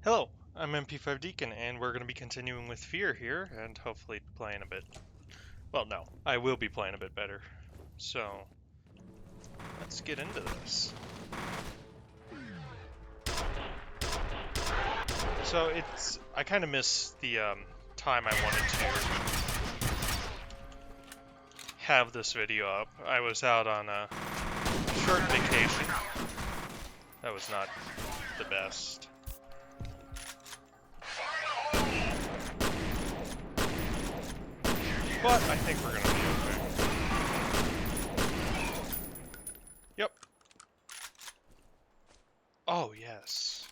Hello, I'm MP5 Deacon, and we're going to be continuing with F.E.A.R here, and hopefully playing a bit. Well, no, I will be playing a bit better. So, let's get into this. So, I kind of missed the time I wanted to have this video up. I was out on a short vacation. That was not the best. But I think we're going to be okay. Yep. Oh, yes.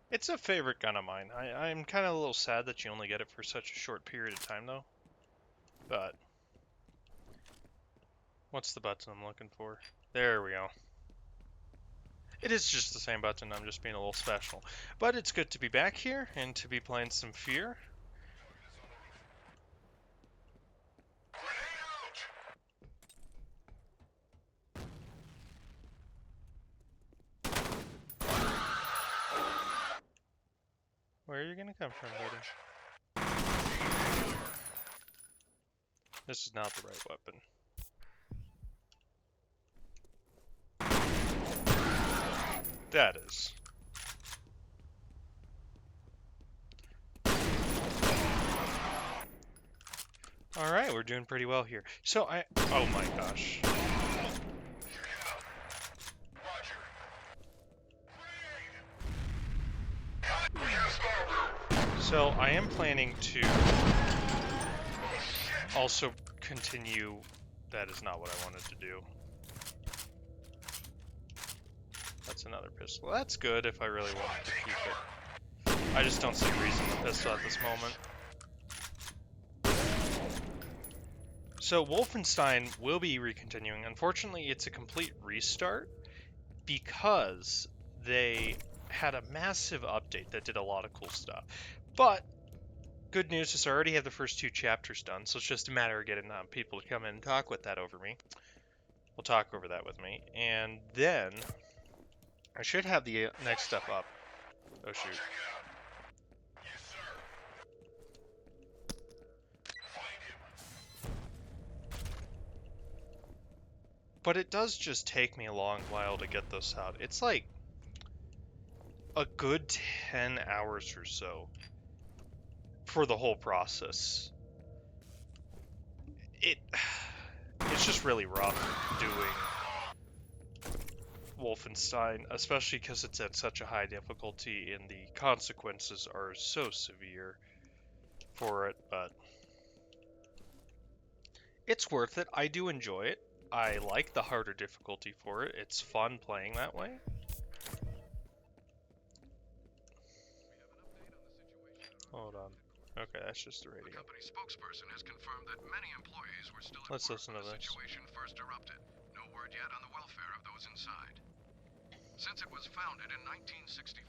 It's a favorite gun of mine. I'm kind of a little sad that you only get it for such a short period of time, though. But, what's the button I'm looking for? There we go. It is just the same button, I'm just being a little special. But it's good to be back here, and to be playing some F.E.A.R. Where are you gonna come from, buddy? This is not the right weapon. That is. Alright, we're doing pretty well here. So oh my gosh. So I am planning to also continue. That is not what I wanted to do. That's another pistol. That's good if I really wanted to keep it. I just don't see a reason to pistol at this moment. So Wolfenstein will be recontinuing. Unfortunately, it's a complete restart because they had a massive update that did a lot of cool stuff. But good news is I already have the first 2 chapters done, so it's just a matter of getting people to come in and talk with that over me. We'll talk over that with me, and then I should have the next stuff up. Oh shoot. But it does just take me a long while to get this out. It's like a good 10 hours or so for the whole process. It's just really rough doing Wolfenstein, especially because it's at such a high difficulty and the consequences are so severe for it, but it's worth it. I do enjoy it. I like the harder difficulty for it. It's fun playing that way. Hold on. Okay, that's just the radio. The company spokesperson has confirmed that many employees were still at Let's work listen when to the this. situation first erupted. No word yet on the welfare of those inside. Since it was founded in 1964,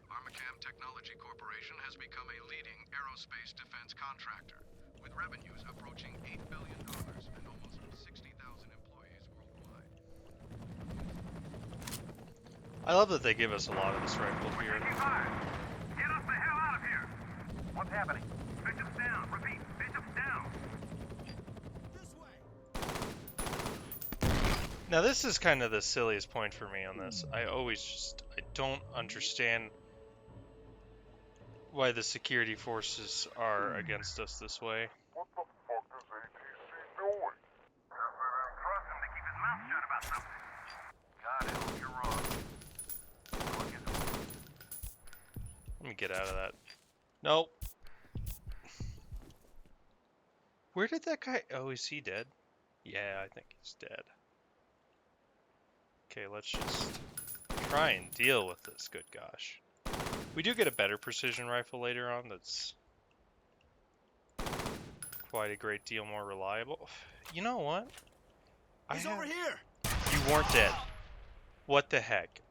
Armacam Technology Corporation has become a leading aerospace defense contractor, with revenues approaching $8 billion and almost 60,000 employees worldwide. I love that they give us a lot of this rifle here. Get us the hell out of here! What's happening? Bishop's down. Repeat, Bishop's down. This way. Now this is kind of the silliest point for me on this. I don't understand why the security forces are against us this way. What the fuck is ATC doing? Trust him to keep his mouth shut about something. God help, you're wrong. Let me get out of that. Nope. Where did that guy... Oh, is he dead? Yeah, I think he's dead. Okay, let's just try and deal with this, good gosh. We do get a better precision rifle later on that's quite a great deal more reliable. You know what? He's over here! You weren't dead. What the heck?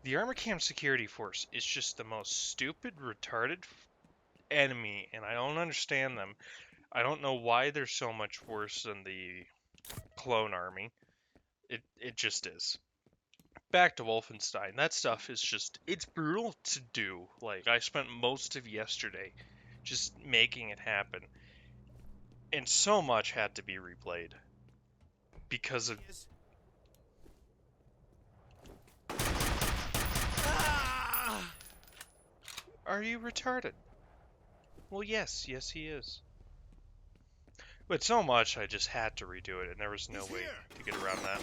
The Armacam security force is just the most stupid, retarded enemy, and I don't understand them. I don't know why they're so much worse than the clone army. It just is. back to Wolfenstein. That stuff is just, it's brutal to do. Like, I spent most of yesterday just making it happen. And so much had to be replayed because of. Are you retarded? Well, yes, he is. But so much, I just had to redo it, and there was no way to get around that.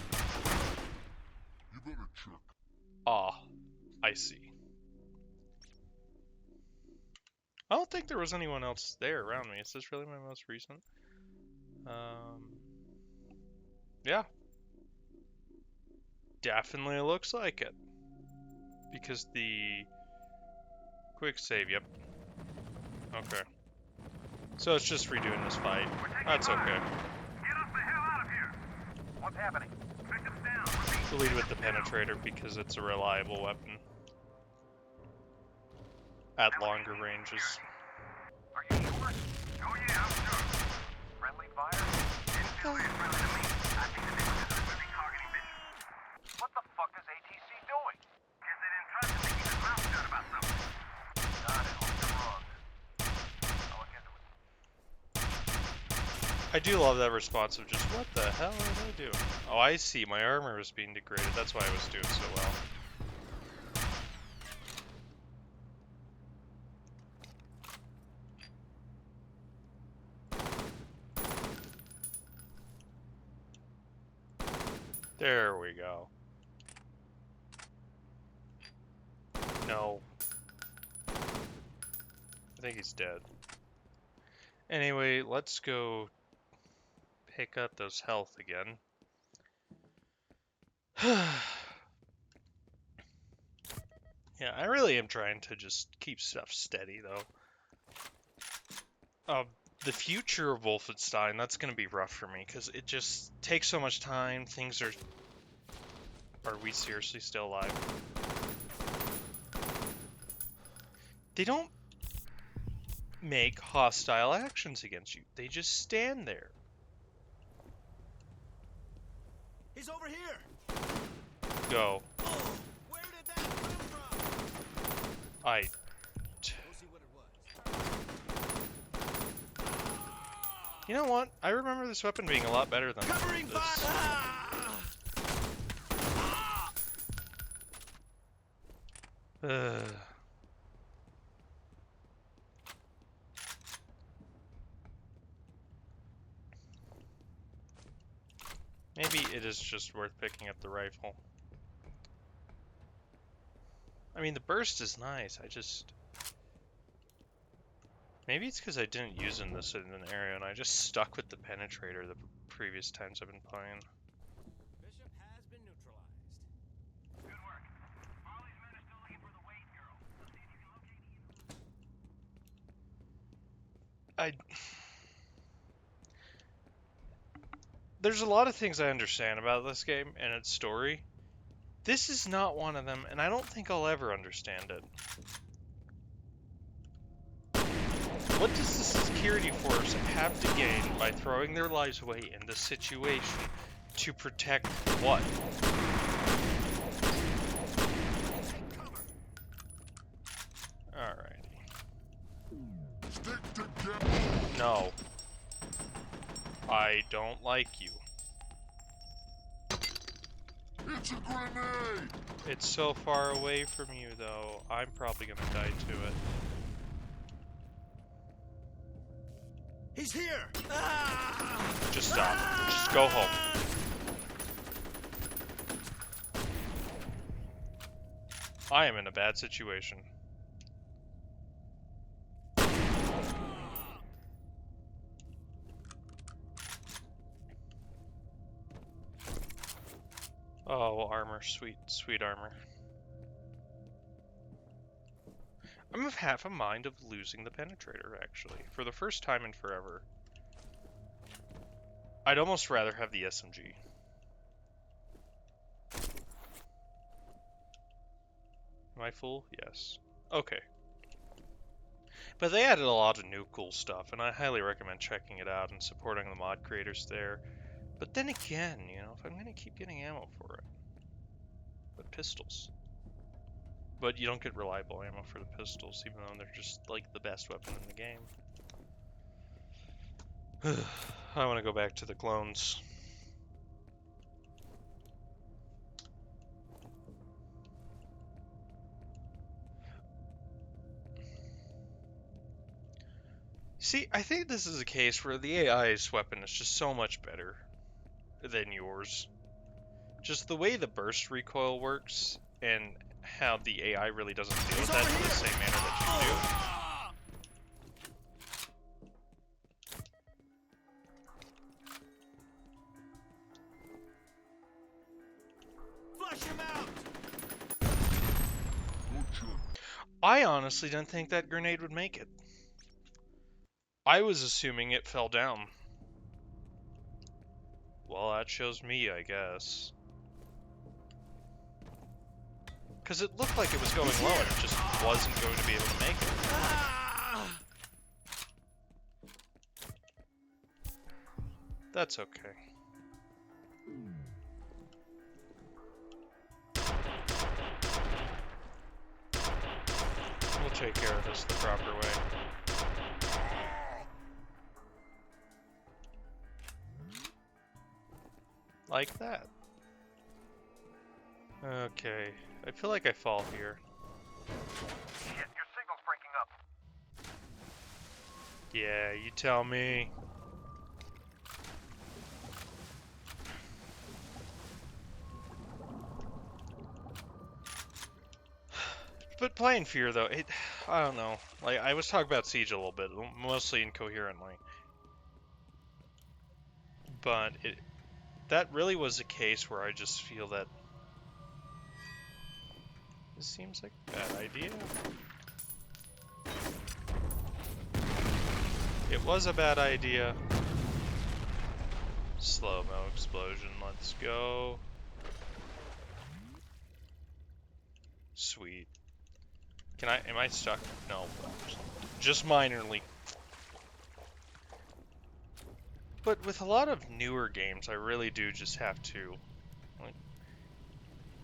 You better check. Ah, I see. I don't think there was anyone else there around me. Is this really my most recent? Yeah. Definitely looks like it. Because the quick save, yep. Okay. So it's just redoing this fight. That's okay. Get us the hell out of here! What's happening? Victims down. We'll lead with the penetrator because it's a reliable weapon. At longer ranges. Are you sure? Oh yeah, I'm sure. Friendly fire? Didn't feel very friendly to me. I think the neighborhood would be targeting bitches. What the fuck is ATC doing? Guess they didn't trust him to keep his mouth shut about something. Got it. You're wrong. I'll look into it. I do love that response of just, what the hell are they doing? Oh, I see. My armor was being degraded. That's why I was doing so well. There we go. No. I think he's dead. Anyway, let's go pick up those health again. Yeah, I really am trying to just keep stuff steady, though. The future of Wolfenstein, that's going to be rough for me, because it just takes so much time. Things are... Are we seriously still alive? They don't make hostile actions against you. They just stand there. He's over here. Go. Oh, where did that come from? I... Go see what it was. You know what? I remember this weapon being a lot better than Covering this. fire. Ugh. Maybe it is just worth picking up the rifle. I mean, the burst is nice. I just... Maybe it's because I didn't use in this in an area, and I just stuck with the penetrator the previous times I've been playing. Bishop has been neutralized. Good work. Marley's men are still looking for the Wade girl. I'll see if you can locate either. There's a lot of things I understand about this game and its story. This is not one of them, and I don't think I'll ever understand it. What does the security force have to gain by throwing their lives away in this situation to protect what? Alrighty. Stick together. No. I don't like you. It's a grenade. It's so far away from you, though. I'm probably gonna die to it. He's here. Just stop. Just go home. I am in a bad situation. Oh, armor. Sweet, sweet armor. I'm of half a mind of losing the penetrator, actually. For the first time in forever. I'd almost rather have the SMG. Am I full? Yes. Okay. But they added a lot of new cool stuff, and I highly recommend checking it out and supporting the mod creators there. But then again, you know, if I'm going to keep getting ammo for it. with pistols. But you don't get reliable ammo for the pistols, even though they're just like the best weapon in the game. I want to go back to the clones. See, I think this is a case where the AI's weapon is just so much better than yours. Just the way the burst recoil works and how the AI really doesn't deal with that in the same manner that you do. Flush him out! I honestly didn't think that grenade would make it. I was assuming it fell down. Well, that shows me, I guess. Because it looked like it was going low and it just wasn't going to be able to make it. That's okay. We'll take care of this the proper way. Like that. Okay. I feel like I fall here. Shit, your signal's breaking up. Yeah, you tell me. But playing F.E.A.R. though, I don't know. Like, I was talking about Siege a little bit, mostly incoherently. But that really was a case where I just feel that this seems like a bad idea. It was a bad idea. Slow-mo explosion, let's go. Sweet. Am I stuck? No. Just minorly. But with a lot of newer games, I really do just have to, like,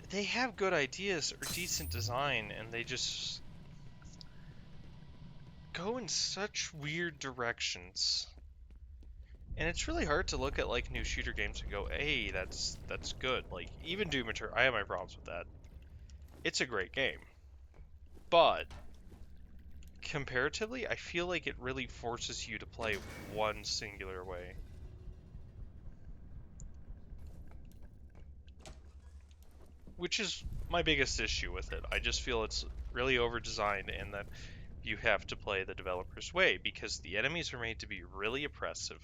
they have good ideas or decent design, and they just go in such weird directions. And it's really hard to look at like new shooter games and go, "Hey, that's good." Like even Doom Eternal, I have my problems with that. It's a great game, but comparatively, I feel like it really forces you to play one singular way. Which is my biggest issue with it. I just feel it's really over-designed and that you have to play the developer's way because the enemies are made to be really oppressive,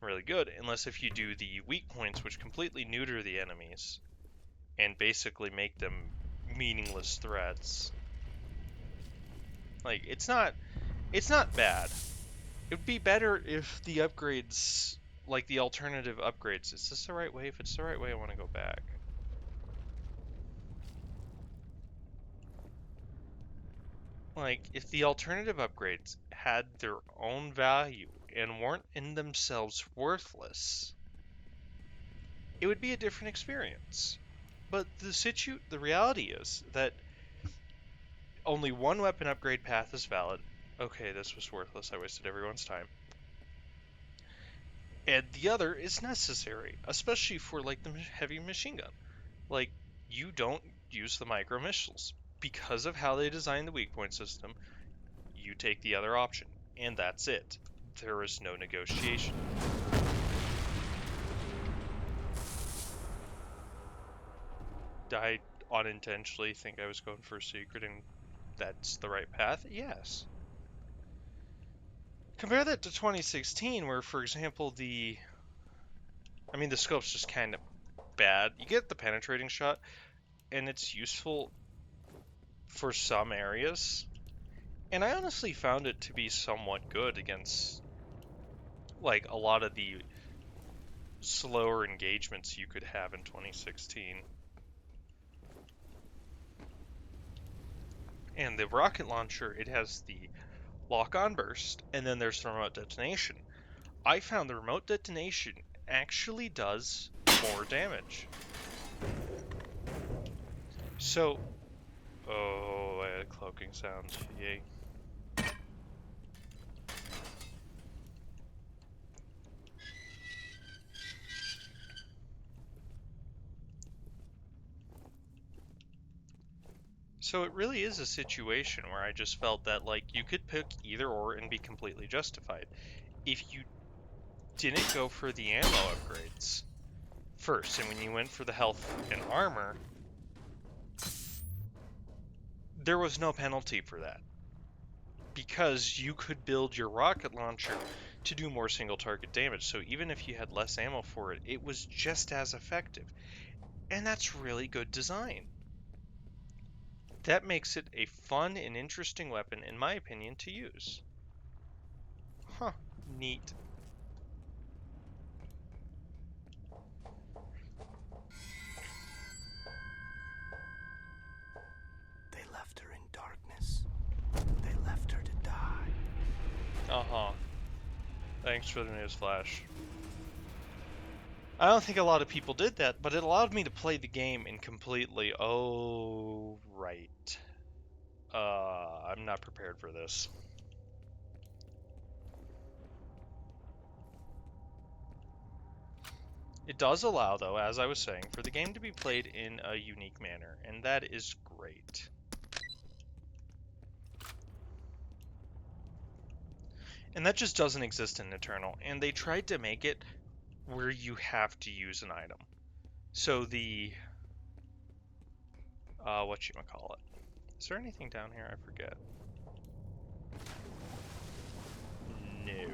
really good, unless if you do the weak points, which completely neuter the enemies and basically make them meaningless threats. Like, it's not bad. It would be better if the upgrades, like the alternative upgrades, is this the right way? If it's the right way, I want to go back. Like, if the alternative upgrades had their own value and weren't in themselves worthless, it would be a different experience. But the reality is that only one weapon upgrade path is valid. Okay, this was worthless. I wasted everyone's time. And the other is necessary, especially for like the heavy machine gun. Like, you don't use the micro missiles because of how they designed the weak point system. You take the other option, and that's it. There is no negotiation. Did I unintentionally think I was going for a secret and that's the right path? Yes. Compare that to 2016, where, for example, the scope's just kind of bad. You get the penetrating shot, and it's useful for some areas. And I honestly found it to be somewhat good against, like, a lot of the slower engagements you could have in 2016. And the rocket launcher, it has the lock-on burst, and then there's the remote detonation. I found the remote detonation actually does more damage. So, oh, I had a cloaking sound. Yay. So it really is a situation where I just felt that, like, you could pick either or and be completely justified. If you didn't go for the ammo upgrades first, and when you went for the health and armor, there was no penalty for that. Because you could build your rocket launcher to do more single target damage. So even if you had less ammo for it, it was just as effective. And that's really good design. That makes it a fun and interesting weapon, in my opinion, to use. Huh, neat. They left her in darkness. They left her to die. Uh-huh. Thanks for the news flash. I don't think a lot of people did that, but it allowed me to play the game in completely, oh, right. I'm not prepared for this. It does allow, though, as I was saying, for the game to be played in a unique manner, and that is great. And that just doesn't exist in Eternal, and they tried to make it where you have to use an item. So the, whatchamacallit. Is there anything down here? I forget. No.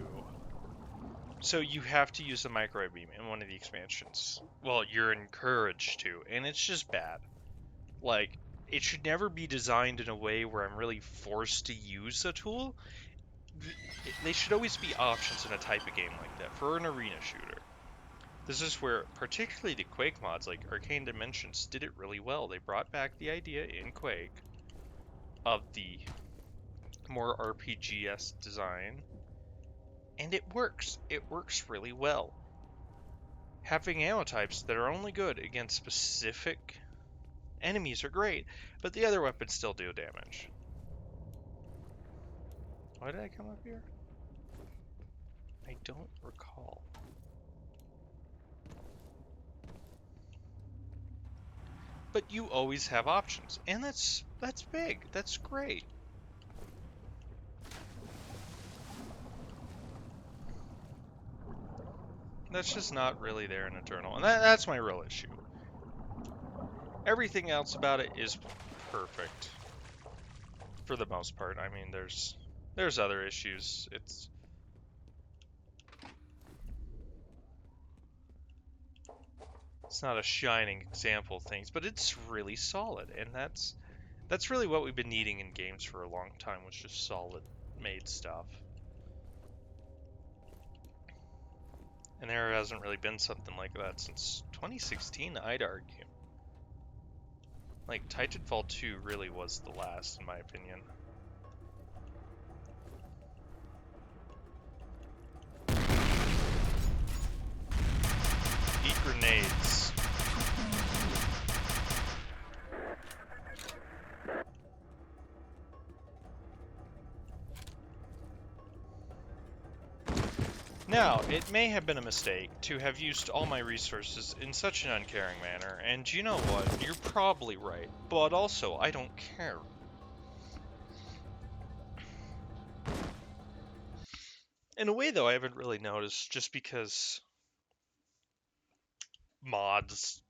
So you have to use the microwave beam in one of the expansions. Well, you're encouraged to, and it's just bad. Like, it should never be designed in a way where I'm really forced to use a tool. They should always be options in a type of game like that for an arena shooter. This is where, particularly the Quake mods like Arcane Dimensions, did it really well. They brought back the idea in Quake of the more RPG-esque design, and it works. It works really well. Having ammo types that are only good against specific enemies are great, but the other weapons still do damage. Why did I come up here? I don't recall. But you always have options, and that's big. That's great. That's just not really there in Eternal, and that's my real issue. Everything else about it is perfect, for the most part. I mean, there's other issues. It's not a shining example of things, but it's really solid, and that's really what we've been needing in games for a long time, was just solid made stuff. And there hasn't really been something like that since 2016, I'd argue. Like, Titanfall 2 really was the last, in my opinion. Eat grenades. Now, it may have been a mistake to have used all my resources in such an uncaring manner, and you know what, you're probably right, but also, I don't care. In a way, though, I haven't really noticed, just because mods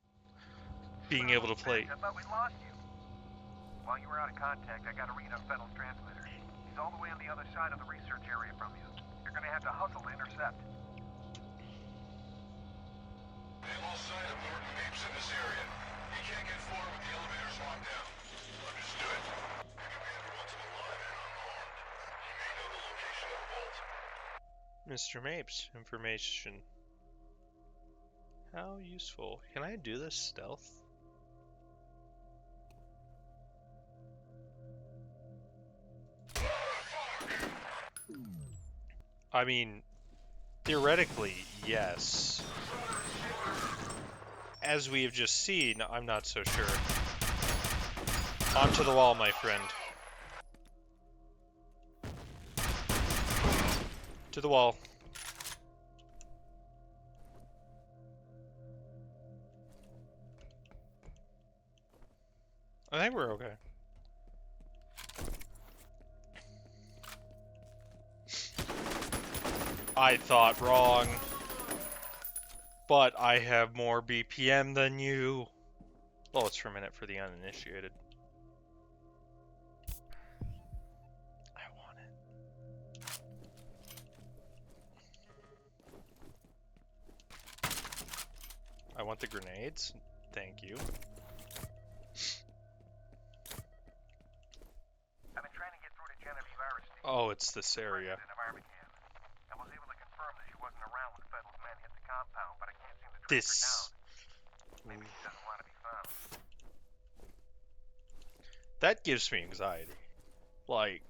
being able to play. I thought we lost you. While you were out of contact, I got a read on Fennel's transmitter. He's all the way on the other side of the research area from you. You're gonna have to hustle to intercept. They have lost sight of Norton Mapes in this area. He can't get forward with the elevators locked down. Understood. Your commander wants him alive and unharmed. He may know the location of the vault. Mr. Mapes, information. How useful. Can I do this stealth? I mean, theoretically, yes. As we have just seen, I'm not so sure. Onto the wall, my friend. To the wall. I think we're okay. I thought wrong. But I have more BPM than you. Well, it's per minute for the uninitiated. I want it. I want the grenades. Thank you. I've been trying to get through to F.E.A.R. Oh, it's this area. I was able to confirm that she wasn't around when Federal's men hit the compound, but I can't seem to track her This. down. Maybe she doesn't want to be found. That gives me anxiety. Like,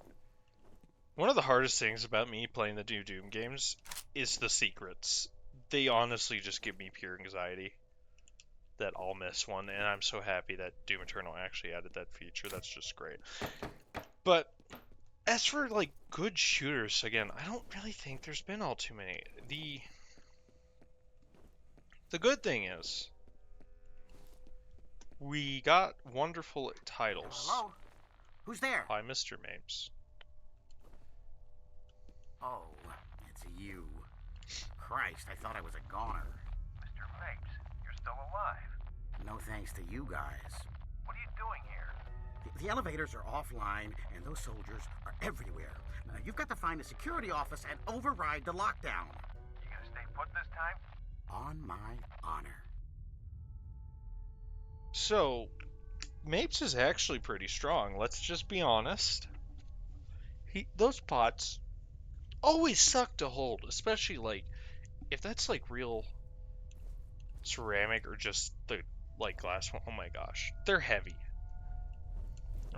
one of the hardest things about me playing the new Doom games is the secrets. They honestly just give me pure anxiety that I'll miss one, and I'm so happy that Doom Eternal actually added that feature. That's just great. But as for like good shooters, again, I don't really think there's been all too many. The good thing is we got wonderful titles. Hello? Who's there? Hi, Mr. Mapes. Oh, it's you. Christ, I thought I was a goner. Mr. Mapes, you're still alive. No thanks to you guys. What are you doing here? The elevators are offline, and those soldiers are everywhere. Now, you've got to find the security office and override the lockdown. You gonna stay put this time? On my honor. So, Mapes is actually pretty strong. Let's just be honest. Those pots always suck to hold, especially like if that's like real ceramic or just the like glass one. Oh my gosh, they're heavy.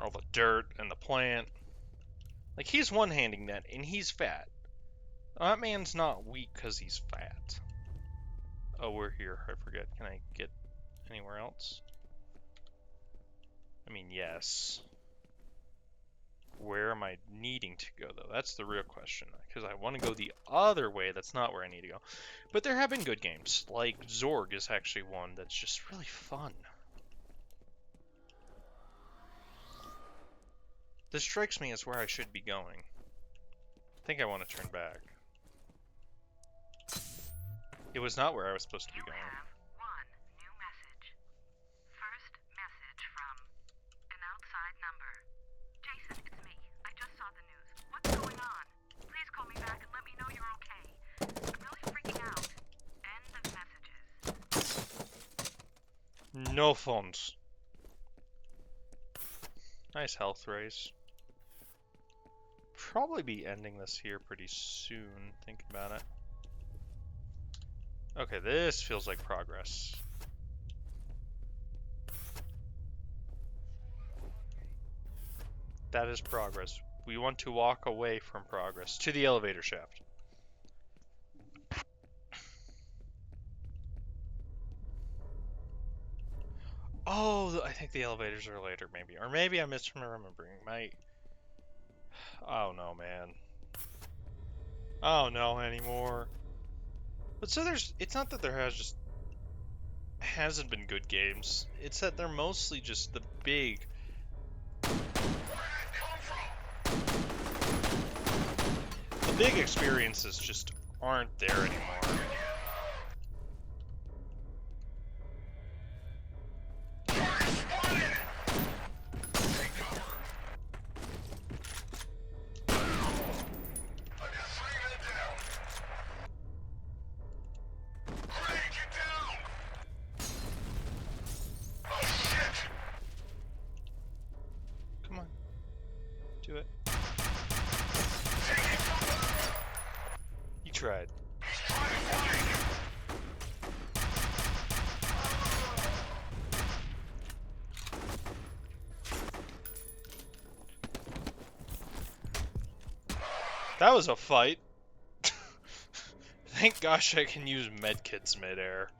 All the dirt and the plant. Like he's one-handing that, and he's fat. That man's not weak because he's fat. Oh, we're here. I forget. Can I get anywhere else? I mean, yes. Where am I needing to go, though? That's the real question. Because I want to go the other way. That's not where I need to go. But there have been good games. Like Zorg is actually one that's just really fun. This strikes me as where I should be going. I think I want to turn back. It was not where I was supposed to be going. One new message. First message from an outside number. Jason, it's me. I just saw the news. What's going on? Please call me back and let me know you're okay. I'm really freaking out. End of messages. No phones. Nice health raise. Probably be ending this here pretty soon, thinking about it. Okay, this feels like progress. That is progress. We want to walk away from progress to the elevator shaft. Oh, I think the elevators are later, maybe. Or maybe I'm misremembering. Oh no, man. I don't know anymore. But so it's not that there hasn't been good games. It's that they're mostly just the big experiences just aren't there anymore. Come on. Do it. You tried. That was a fight. Thank gosh I can use medkits midair.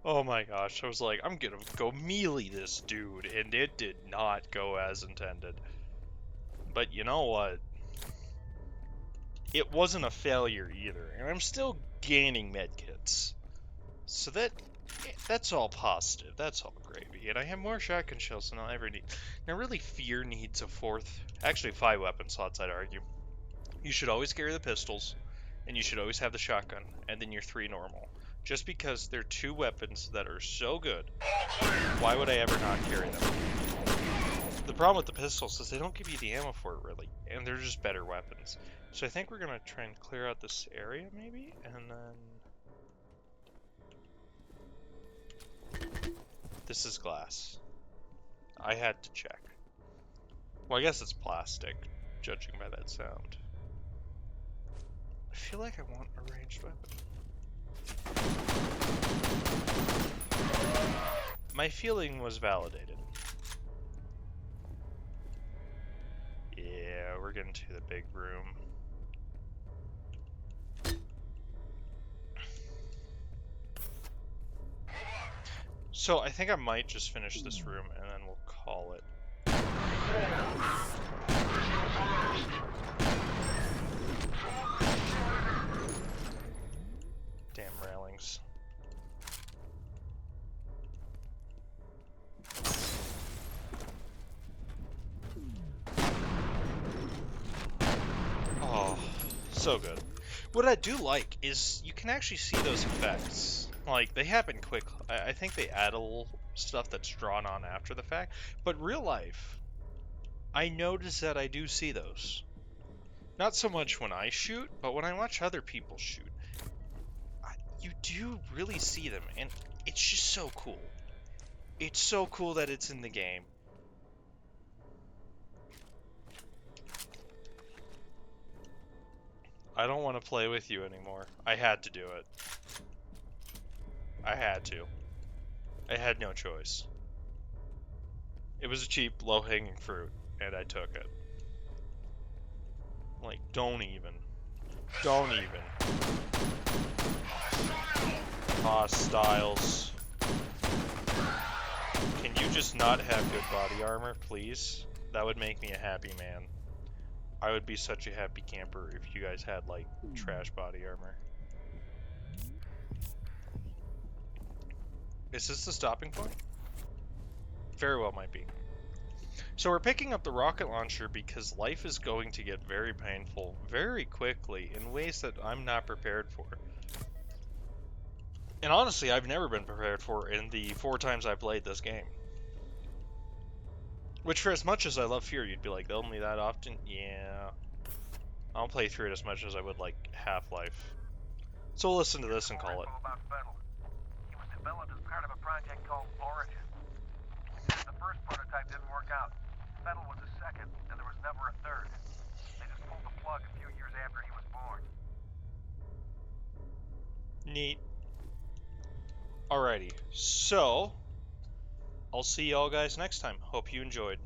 Oh my gosh, I was like, I'm gonna go melee this dude, and it did not go as intended. But you know what? It wasn't a failure either, and I'm still gaining medkits. So that's all positive. That's all gravy. And I have more shotgun shells than I'll ever need. Now, really, F.E.A.R needs a fourth, actually 5 weapon slots, I'd argue. You should always carry the pistols, and you should always have the shotgun, and then your 3 normal. Just because they're 2 weapons that are so good, why would I ever not carry them? The problem with the pistols is they don't give you the ammo for it, really, and they're just better weapons. So I think we're going to try and clear out this area, maybe, and then... This is glass. I had to check. Well, I guess it's plastic, judging by that sound. I feel like I want a ranged weapon. My feeling was validated. Yeah, we're getting to the big room. So I think I might just finish this room and then we'll call it. Damn railings. Oh, so good. What I do like is you can actually see those effects. Like, they happen quick. I think they add a little stuff that's drawn on after the fact. But real life, I notice that I do see those. Not so much when I shoot, but when I watch other people shoot. You do really see them, and it's just so cool. It's so cool that it's in the game. I don't want to play with you anymore. I had to do it. I had to. I had no choice. It was a cheap, low-hanging fruit, and I took it. Like, don't even. Don't even. Hostiles. Can you just not have good body armor, please? That would make me a happy man. I would be such a happy camper if you guys had, like, trash body armor. Is this the stopping point? Very well might be. So we're picking up the rocket launcher because life is going to get very painful very quickly in ways that I'm not prepared for. And honestly, I've never been prepared for in the 4 times I played this game. Which, for as much as I love F.E.A.R, you'd be like, only that often? Yeah. I don't play through it as much as I would like Half-Life. So we'll listen to this and call it. About F.E.A.R. He was developed as part of a project called Origin. The first prototype didn't work out. F.E.A.R was the second, and there was never a third. They just pulled the plug a few years after he was born. Neat. Alrighty, so I'll see y'all guys next time. Hope you enjoyed.